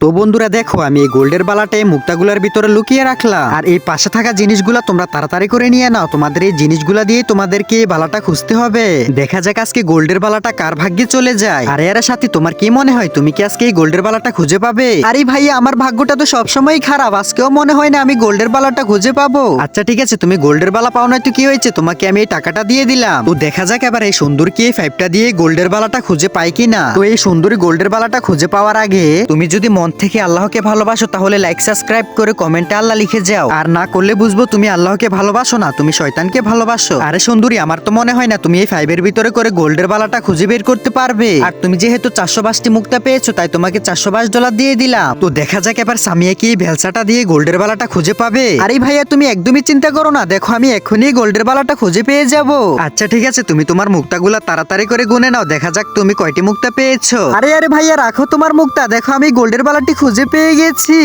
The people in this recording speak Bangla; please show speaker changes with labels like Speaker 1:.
Speaker 1: তো বন্ধুরা দেখো, আমি এই গোল্ডের বালাটা এই মুক্তাগুলার ভিতরে লুকিয়ে রাখলাম। আর এই পাশে থাকা জিনিসগুলা তোমরা তাড়াতাড়ি করে নিয়ে নাও। তোমাদের এই জিনিসগুলা দিয়ে তোমাদেরকে এই বালাটা খুঁজতে হবে। দেখা যাক আজকে গোল্ডের বালাটা কার ভাগ্যে চলে যায়। আরে আরে সাথী, তোমার কি মনে হয় তুমি কি আজকে এই গোল্ডের বালাটা খুঁজে পাবে? আরে ভাইয়া, আমার ভাগ্যটা তো সবসময় খারাপ, আজকেও মনে হয় না আমি গোল্ডের বালাটা খুঁজে পাবো। আচ্ছা ঠিক আছে, তুমি গোল্ডের বালা পাও না তো কি হয়েছে, তোমাকে আমি এই টাকাটা দিয়ে দিলাম। তো দেখা যাক এবার এই সুন্দর কি এই 5টা দিয়ে গোল্ডের বালাটা খুঁজে পাই কিনা। তো এই সুন্দরী গোল্ডের বালাটা খুঁজে পাওয়ার আগে তুমি যদি মন থেকে আল্লাহকে ভালোবাসো তাহলে লাইক সাবস্ক্রাইব করে কমেন্টে আল্লাহ লিখে যাও। আর না করলে বুঝবো তুমি আল্লাহকে ভালোবাসো না, তুমি শয়তানকে ভালোবাসো। আরে সুন্দরী, আমার তো মনে হয় না তুমি এই 5 এর ভিতরে করে গোল্ডের বালাটা খুঁজে বের করতে পারবে। আর তুমি যেহেতু 422টি মুক্তা পেয়েছো তাই তোমাকে $422 দিয়ে দিলাম। তো দেখা যাক এবার সামিয়া কি এই ভেলসাটা দিয়ে গোল্ডের বালাটা খুঁজে পাবে। আরে ভাইয়া, তুমি একদমই চিন্তা করো না, দেখো আমি এখনই গোল্ডের বালাটা খুঁজে পেয়ে যাব। আচ্ছা ঠিক আছে, তুমি তোমার মুক্তাগুলা তাড়াতাড়ি করে গুনে নাও, দেখা যাক তুমি কয়টি মুক্তা পেয়েছো। আরে আরে ভাইয়া, রাখো তোমার মুক্তা, দেখো আমি গোল্ডের বালাটি খুঁজে পেয়ে গেছি।